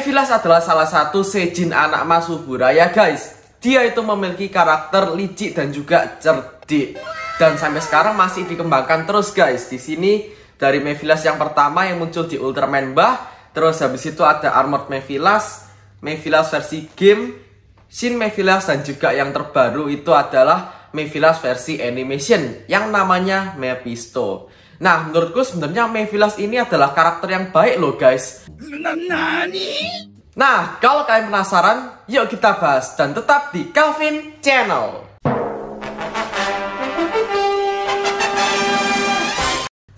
Mephilas adalah salah satu seijin anak Masubura ya guys. Dia itu memiliki karakter licik dan juga cerdik. Dan sampai sekarang masih dikembangkan terus guys. Di sini dari Mephilas yang pertama yang muncul di Ultraman Bah. Terus habis itu ada Armored Mephilas, Mephilas versi game, Shin Mephilas, dan juga yang terbaru itu adalah Mephilas versi animation yang namanya Mephisto. Nah, menurutku sebenarnya Mephilas ini adalah karakter yang baik loh guys. Nah, kalau kalian penasaran, yuk kita bahas dan tetap di Calvin Channel.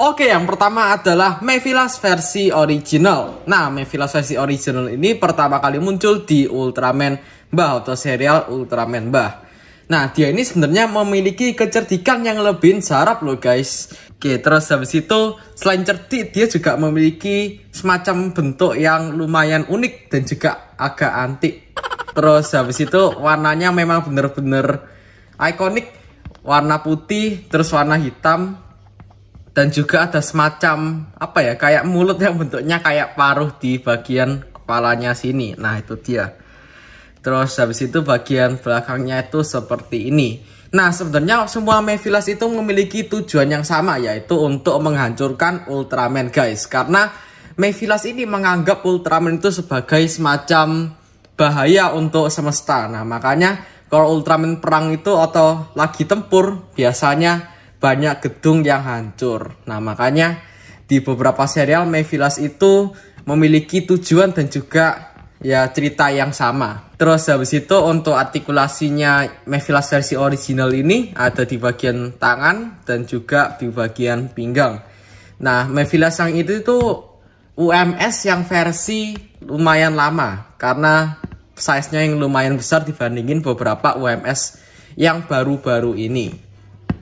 Oke, yang pertama adalah Mephilas versi original. Nah, Mephilas versi original ini pertama kali muncul di Ultraman Bah atau serial Ultraman Bah. Nah, dia ini sebenarnya memiliki kecerdikan yang lebih sarap loh guys. Oke, terus habis itu selain cerdik, dia juga memiliki semacam bentuk yang lumayan unik dan juga agak antik. Terus habis itu warnanya memang bener-bener ikonik. Warna putih, terus warna hitam. Dan juga ada semacam, apa ya, kayak mulut yang bentuknya kayak paruh di bagian kepalanya sini. Nah, itu dia. Terus habis itu bagian belakangnya itu seperti ini. Nah, sebenarnya semua Mephilas itu memiliki tujuan yang sama, yaitu untuk menghancurkan Ultraman guys. Karena Mephilas ini menganggap Ultraman itu sebagai semacam bahaya untuk semesta. Nah, makanya kalau Ultraman perang itu atau lagi tempur, biasanya banyak gedung yang hancur. Nah, makanya di beberapa serial Mephilas itu memiliki tujuan dan juga ya cerita yang sama. Terus habis itu untuk artikulasinya Mephilas versi original ini ada di bagian tangan dan juga di bagian pinggang. Nah, Mephilas yang itu UMS yang versi lumayan lama karena size-nya yang lumayan besar dibandingin beberapa UMS yang baru-baru ini.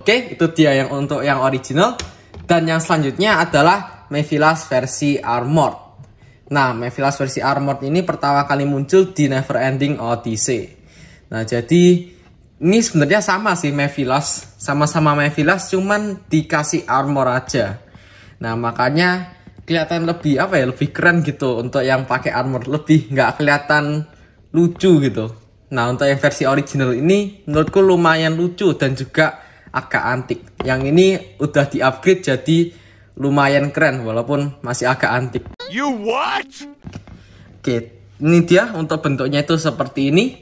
Oke, itu dia yang untuk yang original. Dan yang selanjutnya adalah Mephilas versi Armored. Nah, Mephilas versi Armored ini pertama kali muncul di Neverending Odyssey. Nah, jadi ini sebenarnya sama sih Mephilas, sama-sama Mephilas, cuman dikasih armor aja. Nah, makanya kelihatan lebih apa ya, lebih keren gitu untuk yang pakai armor, lebih nggak kelihatan lucu gitu. Nah, untuk yang versi original ini menurutku lumayan lucu dan juga agak antik. Yang ini udah di-upgrade jadi lumayan keren walaupun masih agak antik. You what? Oke, ini dia untuk bentuknya itu seperti ini.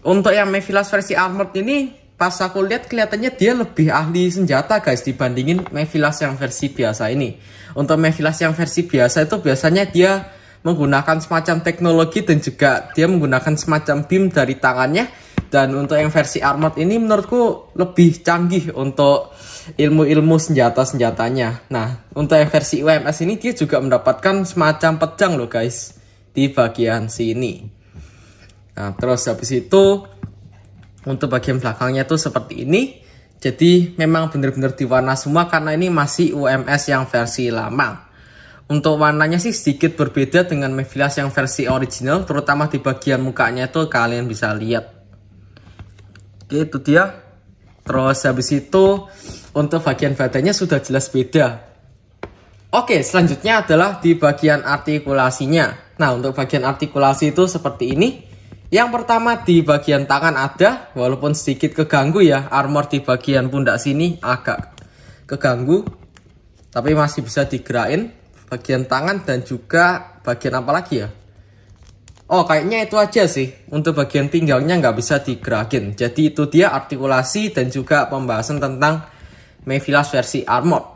Untuk yang Mephilas versi Armored ini pas aku lihat kelihatannya dia lebih ahli senjata guys dibandingin Mephilas yang versi biasa ini. Untuk Mephilas yang versi biasa itu biasanya dia menggunakan semacam teknologi dan juga dia menggunakan semacam beam dari tangannya. Dan untuk yang versi Armored ini menurutku lebih canggih untuk ilmu-ilmu senjata-senjatanya. Nah, untuk yang versi UMS ini dia juga mendapatkan semacam pedang loh guys di bagian sini. Nah, terus habis itu untuk bagian belakangnya tuh seperti ini. Jadi memang benar-benar diwarna semua karena ini masih UMS yang versi lama. Untuk warnanya sih sedikit berbeda dengan Mephilas yang versi original, terutama di bagian mukanya itu kalian bisa lihat. Oke, itu dia. Terus habis itu untuk bagian badannya sudah jelas beda. Oke, selanjutnya adalah di bagian artikulasinya. Nah, untuk bagian artikulasi itu seperti ini. Yang pertama di bagian tangan ada, walaupun sedikit keganggu ya. Armor di bagian pundak sini agak keganggu, tapi masih bisa digerakin. Bagian tangan dan juga bagian apa lagi ya? Oh, kayaknya itu aja sih. Untuk bagian pinggangnya nggak bisa digerakin. Jadi itu dia artikulasi dan juga pembahasan tentang Mephilas versi Armored.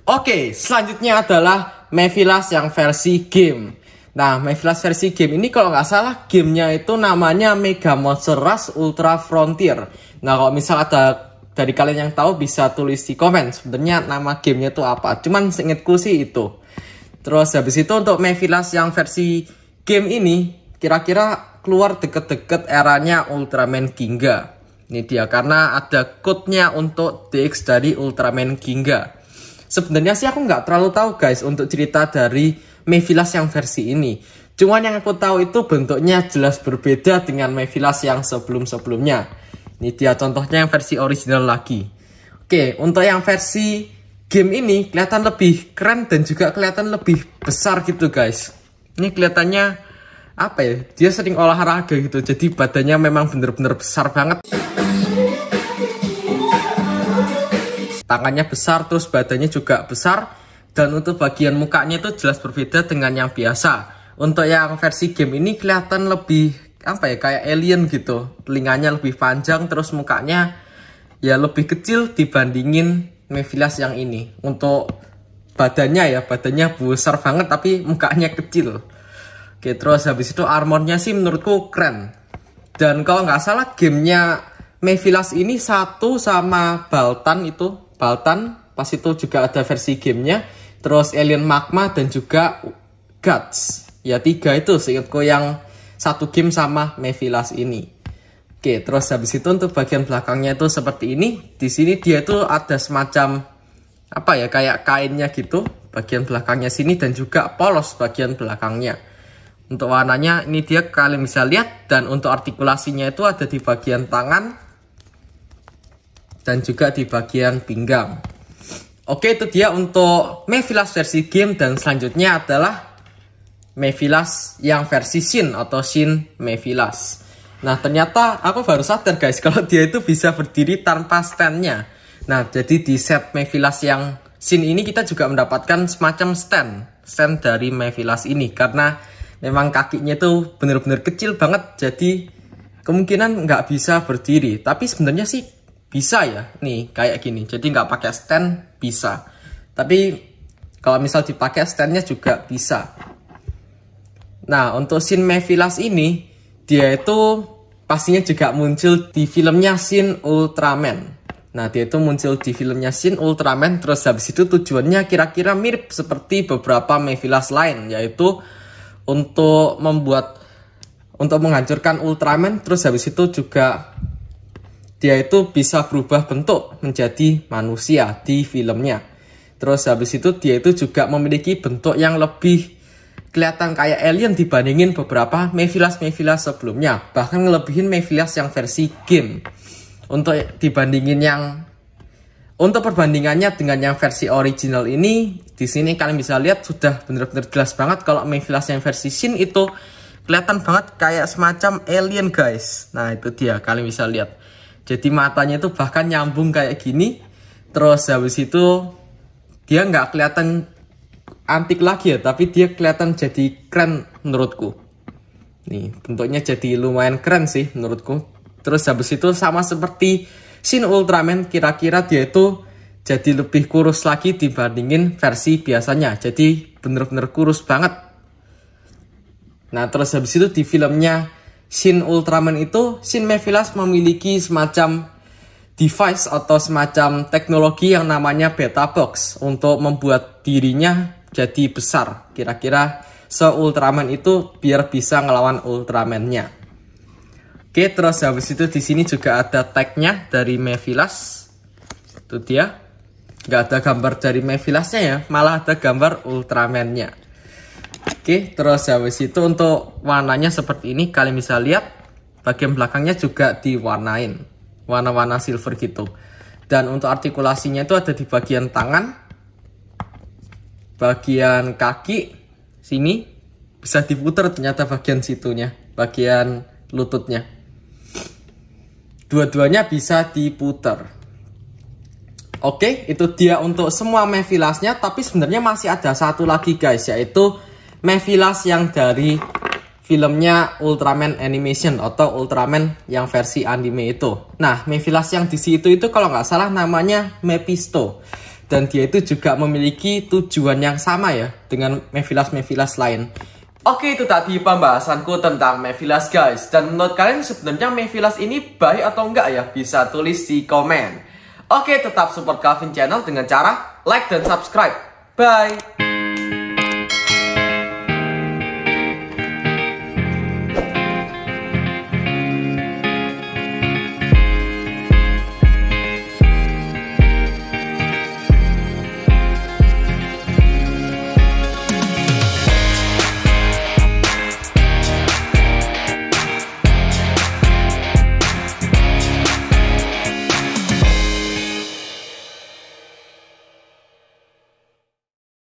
Oke, selanjutnya adalah Mephilas yang versi game. Nah, Mephilas versi game ini kalau nggak salah gamenya itu namanya Mega Monster Rush Ultra Frontier. Nah, kalau misal ada dari kalian yang tahu bisa tulis di komen sebenarnya nama gamenya itu apa. Cuman seingetku sih itu. Terus habis itu untuk Mephilas yang versi game ini kira-kira keluar deket-deket eranya Ultraman Ginga. Ini dia karena ada code-nya untuk DX dari Ultraman Ginga. Sebenarnya sih aku nggak terlalu tahu guys untuk cerita dari Mephilas yang versi ini. Cuman yang aku tahu itu bentuknya jelas berbeda dengan Mephilas yang sebelum-sebelumnya. Ini dia contohnya yang versi original lagi. Oke, untuk yang versi game ini kelihatan lebih keren dan juga kelihatan lebih besar gitu guys. Ini kelihatannya apa ya, dia sering olahraga gitu, jadi badannya memang bener-bener besar banget. Tangannya besar, terus badannya juga besar. Dan untuk bagian mukanya itu jelas berbeda dengan yang biasa. Untuk yang versi game ini kelihatan lebih apa ya, kayak alien gitu. Telinganya lebih panjang, terus mukanya ya lebih kecil dibandingin Mephilas yang ini. Untuk badannya ya, badannya besar banget tapi mukanya kecil. Oke, terus habis itu armornya sih menurutku keren. Dan kalau nggak salah gamenya Mephilas ini satu sama Baltan itu. Baltan pas itu juga ada versi gamenya. Terus Alien Magma dan juga Guts. Ya 3 itu seingatku yang satu game sama Mephilas ini. Oke, terus habis itu untuk bagian belakangnya itu seperti ini. Di sini dia itu ada semacam apa ya, kayak kainnya gitu. Bagian belakangnya sini dan juga polos bagian belakangnya. Untuk warnanya ini dia kalian bisa lihat, dan untuk artikulasinya itu ada di bagian tangan dan juga di bagian pinggang. Oke, itu dia untuk Mephilas versi game, dan selanjutnya adalah Mephilas yang versi Shin atau Shin Mephilas. Nah, ternyata aku baru sadar guys kalau dia itu bisa berdiri tanpa standnya. Nah, jadi di set Mephilas yang Shin ini kita juga mendapatkan semacam stand dari Mephilas ini, karena memang kakinya itu bener-bener kecil banget, jadi kemungkinan nggak bisa berdiri. Tapi sebenarnya sih bisa ya, nih kayak gini. Jadi nggak pakai stand bisa. Tapi kalau misal dipakai standnya juga bisa. Nah, untuk Shin Mephilas ini, dia itu pastinya juga muncul di filmnya Shin Ultraman. Nah, dia itu muncul di filmnya Shin Ultraman, terus habis itu tujuannya kira-kira mirip seperti beberapa Mephilas lain, yaitu untuk menghancurkan Ultraman. Terus habis itu juga dia itu bisa berubah bentuk menjadi manusia di filmnya. Terus habis itu dia itu juga memiliki bentuk yang lebih kelihatan kayak alien dibandingin beberapa Mephilas sebelumnya. Bahkan ngelebihin Mephilas yang versi game. Untuk perbandingannya dengan yang versi original ini, di sini kalian bisa lihat sudah benar-benar jelas banget kalau Mephilas yang versi Shin itu kelihatan banget kayak semacam alien guys. Nah, itu dia, kalian bisa lihat. Jadi matanya itu bahkan nyambung kayak gini. Terus habis itu dia nggak kelihatan antik lagi ya, tapi dia kelihatan jadi keren menurutku. Nih, bentuknya jadi lumayan keren sih menurutku. Terus habis itu sama seperti Shin Ultraman, kira-kira dia itu jadi lebih kurus lagi dibandingin versi biasanya. Jadi bener-bener kurus banget. Nah, terus habis itu di filmnya Shin Ultraman itu, Shin Mephilas memiliki semacam device atau semacam teknologi yang namanya Beta Box untuk membuat dirinya jadi besar. Kira-kira se-Ultraman itu biar bisa ngelawan Ultraman-nya. Oke, terus habis itu di sini juga ada tag-nya dari Mephilas. Itu dia. Nggak ada gambar dari Mephilasnya ya, malah ada gambar Ultraman-nya. Oke, terus habis itu untuk warnanya seperti ini, kalian bisa lihat bagian belakangnya juga diwarnain warna-warna silver gitu. Dan untuk artikulasinya itu ada di bagian tangan, bagian kaki sini bisa diputar ternyata bagian situnya, bagian lututnya. Dua-duanya bisa diputar. Oke, itu dia untuk semua Mephilasnya. Tapi sebenarnya masih ada satu lagi guys, yaitu Mephilas yang dari filmnya Ultraman Animation atau Ultraman yang versi anime itu. Nah, Mephilas yang di situ itu kalau nggak salah namanya Mephisto. Dan dia itu juga memiliki tujuan yang sama ya dengan Mephilas lain. Oke, itu tadi pembahasanku tentang Mephilas guys. Dan menurut kalian sebenarnya Mephilas ini baik atau enggak ya? Bisa tulis di komen. Oke, tetap support Calvin Channel dengan cara like dan subscribe. Bye!